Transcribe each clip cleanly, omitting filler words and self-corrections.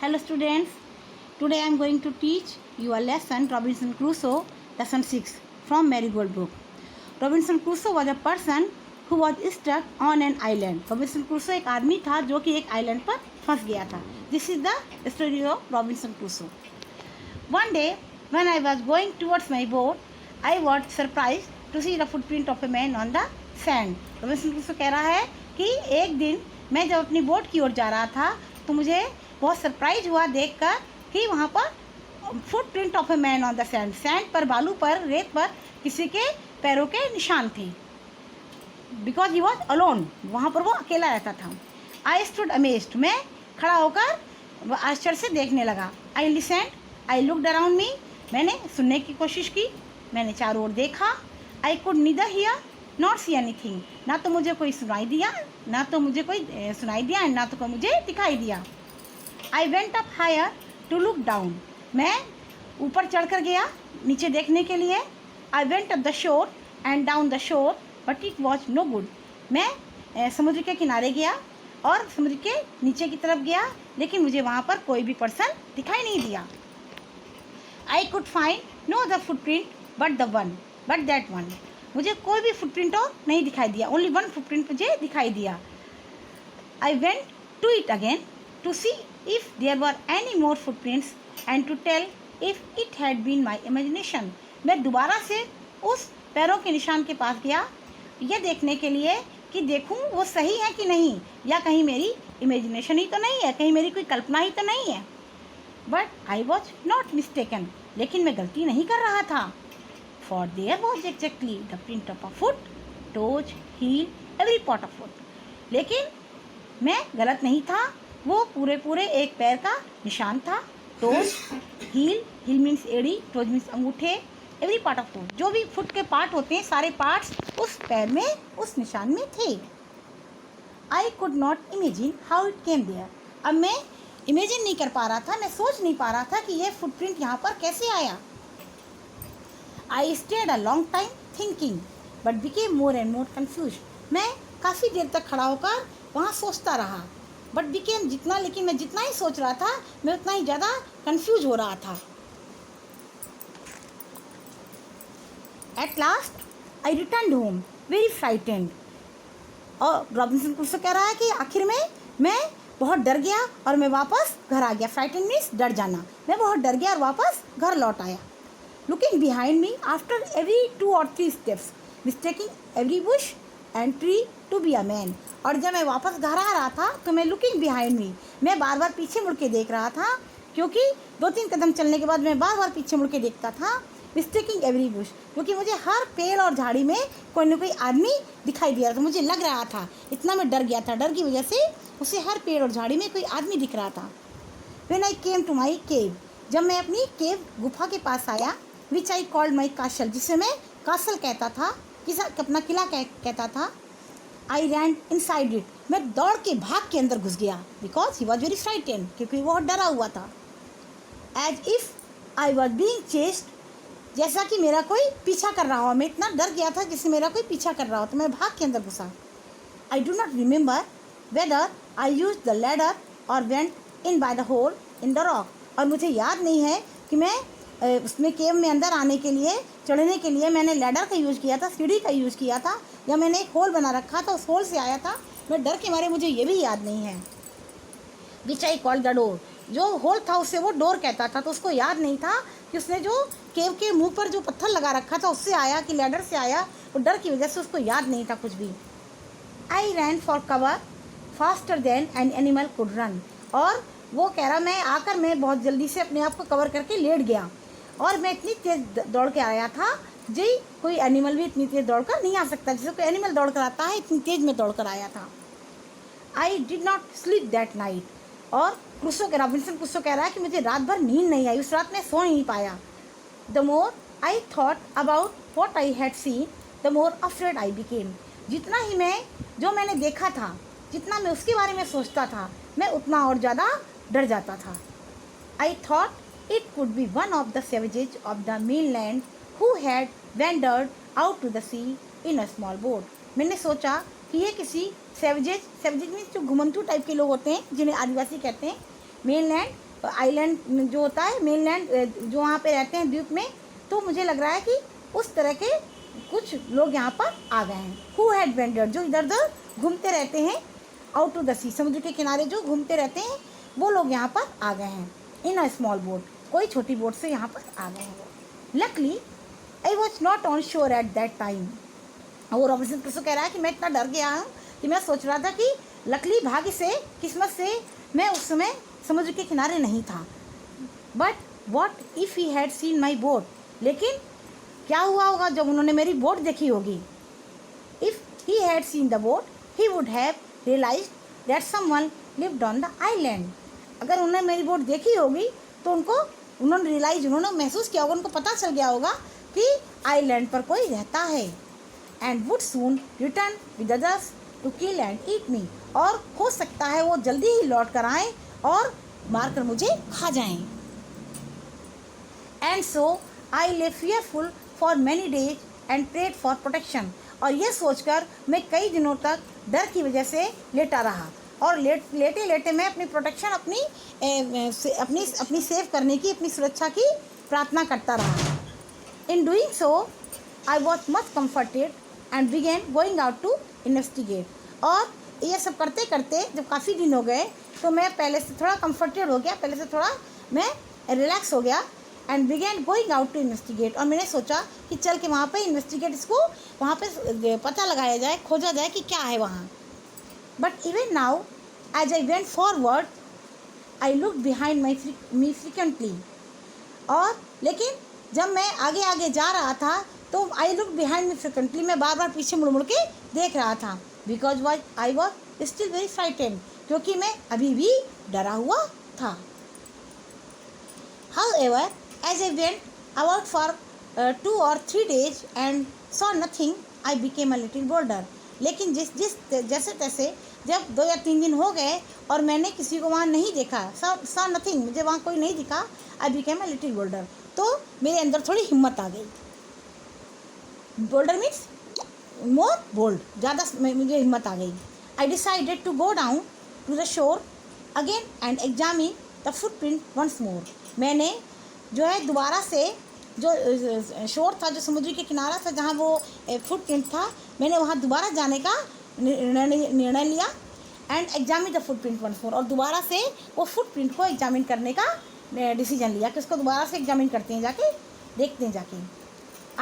Hello students, today I am going to teach you a lesson Robinson Crusoe, lesson 6 from Marigold book. Robinson Crusoe was a person who was stuck on an island. Robinson Crusoe एक आदमी था जो कि एक island पर फंस गया था. This is the story of Robinson Crusoe. One day when I was going towards my boat, I was surprised to see the footprint of a man on the sand. Robinson Crusoe कह रहा है कि एक दिन मैं जब अपनी boat की ओर जा रहा था तो मुझे बहुत सरप्राइज हुआ देखकर कि वहाँ पर footprint of a man on the sand, sand पर, बालू पर, रेत पर किसी के पैरों के निशान थे. बिकॉज ही वॉज अलोन, वहाँ पर वो अकेला रहता था. आई स्टूड अमेज्ड, मैं खड़ा होकर आश्चर्य से देखने लगा. आई लिसेंड, आई लुक्ड अराउंड मी, मैंने सुनने की कोशिश की, मैंने चारों ओर देखा. I could neither here not see anything, ना तो मुझे कोई सुनाई दिया, ना तो मुझे कोई सुनाई दिया, ना तो कोई मुझे दिखाई दिया. I went up higher to look down, मैं ऊपर चढ़कर गया नीचे देखने के लिए. I went up the shore and down the shore but it was no good, मैं समुद्र के किनारे गया और समुद्र के नीचे की तरफ गया, लेकिन मुझे वहाँ पर कोई भी पर्सन दिखाई नहीं दिया. I could find no other footprint but that one, मुझे कोई भी फुटप्रिंट और नहीं दिखाई दिया, ओनली वन फुटप्रिंट मुझे दिखाई दिया. I went to it again to see if there were any more footprints and to tell if it had been my imagination. मैं दोबारा से उस पैरों के निशान के पास गया यह देखने के लिए कि देखूं वो सही है कि नहीं, या कहीं मेरी इमेजिनेशन ही तो नहीं है, कहीं मेरी कोई कल्पना ही तो नहीं है. But I was not mistaken, लेकिन मैं गलती नहीं कर रहा था. For there was exactly the print of a foot, toes, heel, every part of foot. लेकिन मैं गलत नहीं था, वो पूरे एक पैर का निशान था. टोज, हील मीन्स एड़ी, टोज मीन्स अंगूठे, एवरी पार्ट ऑफ फुट, जो भी फुट के पार्ट होते हैं सारे पार्ट्स उस पैर में, उस निशान में थे. I could not imagine how it came there, अब मैं इमेजिन नहीं कर पा रहा था, मैं सोच नहीं पा रहा था कि ये फुटप्रिंट यहाँ पर कैसे आया. I stayed a long time thinking but became more and more confuse, मैं काफ़ी देर तक खड़ा होकर वहाँ सोचता रहा. बट बिकेम, लेकिन मैं जितना ही सोच रहा था मैं उतना ही ज़्यादा कंफ्यूज हो रहा था. At last I return home very frightened, और रॉबिन्सन क्रूसो कह रहा है कि आखिर में मैं बहुत डर गया और मैं वापस घर आ गया. फ्राइटेंड मीन्स डर जाना, मैं बहुत डर गया और वापस घर लौट आया. Looking behind me after every 2 or 3 steps, mistaking every bush and tree to be a man. और जब मैं वापस घर आ रहा था तो मैं लुकिंग बिहाइंड मी, मैं बार बार पीछे मुड़ के देख रहा था, क्योंकि 2-3 कदम चलने के बाद मैं बार बार पीछे मुड़ के देखता था. मिस्टेकिंग एवरी बुश, क्योंकि मुझे हर पेड़ और झाड़ी में कोई न कोई आदमी दिखाई दे रहा था, मुझे लग रहा था, इतना मैं डर गया था, डर की वजह से उसे हर पेड़ और झाड़ी में कोई आदमी दिख रहा था. When I came to my केव, जब मैं अपनी केव गुफा के पास आया, विच आई कॉल्ड माई कासल, जिसे मैं कासल कहता था, अपना किला कहता था. आई रैन इनसाइड इट, मैं दौड़ के भाग के अंदर घुस गया. Because he was very frightened, क्योंकि वो बहुत डरा हुआ था. As if I was being chased, जैसा कि मेरा कोई पीछा कर रहा हो, मैं इतना डर गया था जैसे मेरा कोई पीछा कर रहा हो, तो मैं भाग के अंदर घुसा. I do not remember whether I use the ladder और went in by the hole in the rock, और मुझे याद नहीं है कि मैं उसमें केव में अंदर आने के लिए, चढ़ने के लिए मैंने लैडर का यूज़ किया था, सीढ़ी का यूज़ किया था, या मैंने एक होल बना रखा था, उस होल से आया था. मैं डर के मारे, मुझे ये भी याद नहीं है. विच आई कॉल्ड द डोर, जो होल था उससे वो डोर कहता था, तो उसको याद नहीं था कि उसने जो केव के मुंह पर जो पत्थर लगा रखा था उससे आया कि लैडर से आया, वो डर की वजह से उसको याद नहीं था कुछ भी. I ran for cover faster than an animal could run, और वो कह रहा मैं बहुत जल्दी से अपने आप को कवर करके लेट गया, और मैं इतनी तेज़ दौड़ के आया था जी, कोई एनिमल भी इतनी तेज़ दौड़ कर नहीं आ सकता, जैसे कोई एनिमल दौड़ कर आता है, इतनी तेज़ में दौड़ कर आया था. I did not sleep that night, और रॉबिन्सन क्रूसो कह रहा है कि मुझे रात भर नींद नहीं आई, उस रात में सो नहीं पाया. The more I thought about what I had seen the more afraid I became, जितना ही जो मैंने देखा था, जितना मैं उसके बारे में सोचता था, मैं उतना और ज़्यादा डर जाता था. I thought it could be one of the savages of the mainland who had wandered out to the sea in a small boat. मैंने सोचा कि ये किसी सैवेजेज मीन्स जो घुमंतू टाइप के लोग होते हैं, जिन्हें आदिवासी कहते हैं, मेनलैंड आइलैंड जो होता है, मेनलैंड जो वहाँ पे रहते हैं द्वीप में, तो मुझे लग रहा है कि उस तरह के कुछ लोग यहाँ पर आ गए हैं। हु हैड वेंडर्ड, जो इधर उधर घूमते रहते हैं, आउट टू द सी, समुद्र के किनारे जो घूमते रहते हैं वो लोग यहाँ पर आ गए हैं। इन अ स्मॉल बोट, कोई छोटी बोट से यहाँ पर आ गए हैं। Luckily I was not on sure at that time. वो रॉबिन्सन क्रूसो कह रहा है कि मैं इतना डर गया हूँ कि मैं सोच रहा था कि लकली, भाग्य से, किस्मत से मैं उस समय समुद्र के किनारे नहीं था। But what if he had seen my boat, लेकिन क्या हुआ होगा जब उन्होंने मेरी बोट देखी होगी। If he had seen the boat he would have realised that someone lived on the island. अगर उन्होंने मेरी बोट देखी होगी तो उन्होंने महसूस किया होगा, उनको पता चल गया होगा कि आइलैंड पर कोई रहता है। And would soon return with others to kill and eat me, और हो सकता है वो जल्दी ही लौट कर आएँ और मारकर मुझे खा जाएं। And so I lay fearful for many days and prayed for protection, और यह सोचकर मैं कई दिनों तक डर की वजह से लेटा रहा, और लेटे लेटे मैं अपनी प्रोटेक्शन, अपनी सेव करने की, अपनी सुरक्षा की प्रार्थना करता रहा। In doing so I was much comforted and began going out to investigate, और ये सब करते करते जब काफ़ी दिन हो गए तो मैं पहले से थोड़ा कम्फर्टेड हो गया, पहले से थोड़ा मैं रिलैक्स हो गया। And began going out to investigate, और मैंने सोचा कि चल के वहाँ पे इन्वेस्टिगेट, इसको वहाँ पे पता लगाया जाए, खोजा जाए कि क्या है वहाँ। But even now as I went forward I look behind me frequently, और लेकिन जब मैं आगे आगे जा रहा था तो आई लुक बिहाइंड मी फ्रिक्वेंटली, मैं बार बार पीछे मुड़ मुड़ के देख रहा था। Because I was still very frightened, क्योंकि मैं अभी भी डरा हुआ था। However, as I went about for 2 or 3 days and saw nothing, I became a little bolder. लेकिन जैसे तैसे जब 2 या 3 दिन हो गए और मैंने किसी को वहाँ नहीं देखा, saw nothing, मुझे वहाँ कोई नहीं दिखा, I became a little bolder, तो मेरे अंदर थोड़ी हिम्मत आ गई। बोल्डर मीन्स मोर बोल्ड, ज़्यादा मुझे हिम्मत आ गई। I decided to go down to the shore again and examine the footprint once more. मैंने जो है दोबारा से, जो शोर था, जो समुद्र के किनारा था जहाँ वो फुटप्रिंट था, मैंने वहाँ दोबारा जाने का निर्णय लिया। And examine the footprint once more, और दोबारा से वो फुटप्रिंट को एग्जामिन करने का डिसीजन लिया कि उसको दोबारा से एग्जामिन करते हैं, जाके देखते हैं जाके।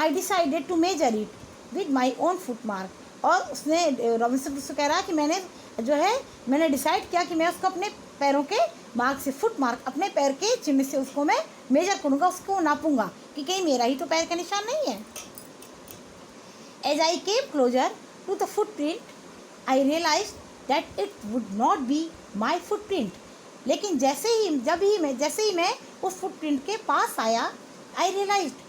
I decided to measure it with my own foot mark, और उसने, रॉबिन्सन क्रूसो कह रहा है कि मैंने डिसाइड किया कि मैं उसको अपने पैरों के मार्क से, फुट मार्क, अपने पैर के चिन्ह से उसको मैं मेजर करूँगा, उसको नापूंगा कि कहीं मेरा ही तो पैर का निशान नहीं है। As I came closer to the footprint I realise that it would not be my footprint, लेकिन जैसे ही मैं उस फुटप्रिंट के पास आया,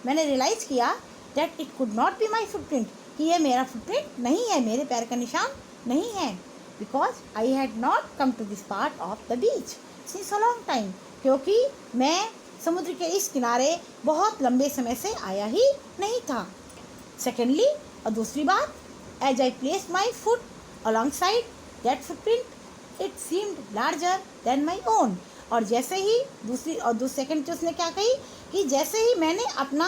मैंने रियलाइज़ किया that it could not be my footprint, कि ये मेरा फुटप्रिंट नहीं है, मेरे पैर का निशान नहीं है। Because I had not come to this part of the beach since a long time, क्योंकि मैं समुद्र के इस किनारे बहुत लंबे समय से आया ही नहीं था। सेकेंडली, और दूसरी बात, as I place my foot alongside that footprint it seemed larger than my own, और जैसे ही सेकेंड जो उसने क्या कही कि जैसे ही मैंने अपना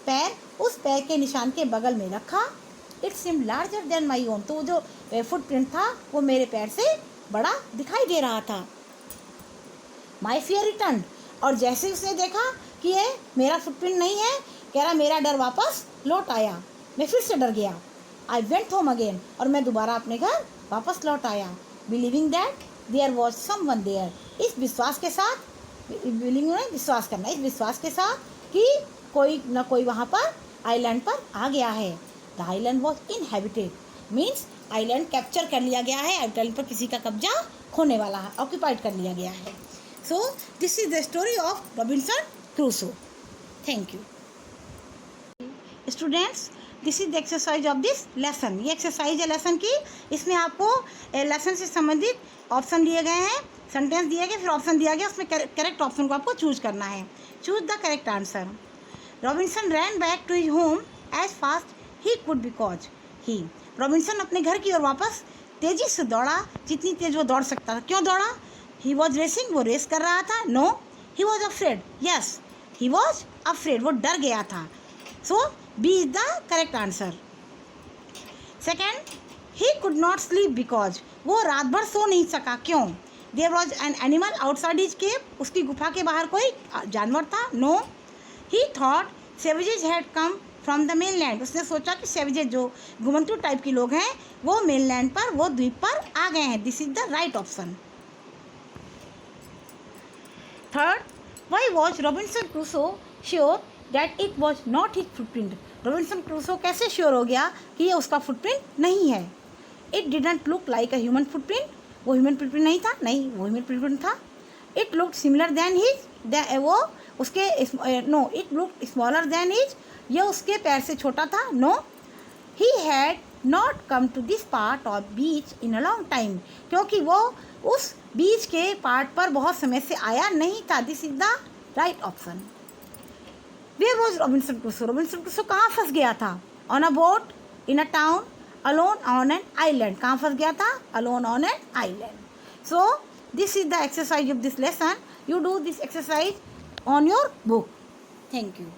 पैर उस पैर के निशान के बगल में रखा, it seemed larger than my own, तो जो फुटप्रिंट था वो मेरे पैर से बड़ा दिखाई दे रहा था। माई फियर रिटर्न, और जैसे ही उसने देखा कि ये मेरा फुटप्रिंट नहीं है, कह रहा मेरा डर वापस लौट आया, मैं फिर से डर गया। आई वेंट होम अगेन, और मैं दोबारा अपने घर वापस लौट आया। Believing that there was someone there, इस विश्वास के साथ, बिलीविंग में विश्वास करना, इस विश्वास के साथ कि कोई न कोई वहाँ पर आइलैंड पर आ गया है। The island was inhabited, means island capture कर लिया गया है, आइलैंड पर किसी का कब्जा होने वाला है, ऑक्यूपाइड कर लिया गया है। सो this is the story of Robinson Crusoe. Thank you students, this is the exercise of this lesson. ये एक्सरसाइज है लेसन की, इसमें आपको लेसन से संबंधित ऑप्शन दिए गए हैं, सेंटेंस दिए गए, फिर ऑप्शन दिया गया, उसमें करेक्ट ऑप्शन को आपको चूज करना है। Choose the correct answer. Robinson ran back to his home as fast he could because he, Robinson अपने घर की ओर वापस तेज़ी से दौड़ा, जितनी तेज़ वो दौड़ सकता था। क्यों दौड़ा? ही वॉज रेसिंग, वो रेस कर रहा था। No, he was afraid. Yes, he was afraid. वो डर गया था. So B is the correct answer. Second, he could not sleep because. वो रात भर सो नहीं सका. क्यों? There was an animal outside his cave. उसकी गुफा के बाहर कोई जानवर था. No. He thought savages had come from the mainland. उसने सोचा कि सेवेजेज जो घुमंतु टाइप के लोग हैं वो मेन लैंड पर, वो द्वीप पर आ गए हैं. This is the right option. Third, why was Robinson Crusoe sure that it was not his footprint. Robinson Crusoe कैसे श्योर हो गया कि ये उसका फुटप्रिंट नहीं है? It didn't look like a human footprint. वो ह्यूमन फुटप्रिंट नहीं था. नहीं, वो ह्यूमन फुटप्रिंट था. It look similar than his. वो उसके no, it look smaller than his. यह उसके पैर से छोटा था. No. He had not come to this part of beach in a long time. क्योंकि वो उस बीच के पार्ट पर बहुत समय से आया नहीं था. This is the right option. Where was Robinson Crusoe. Robinson Crusoe कहाँ फंस गया था? On a boat, in a town, alone on an island. कहाँ फंस गया था? Alone on an island. So this is the exercise of this lesson. You do this exercise on your book. Thank you.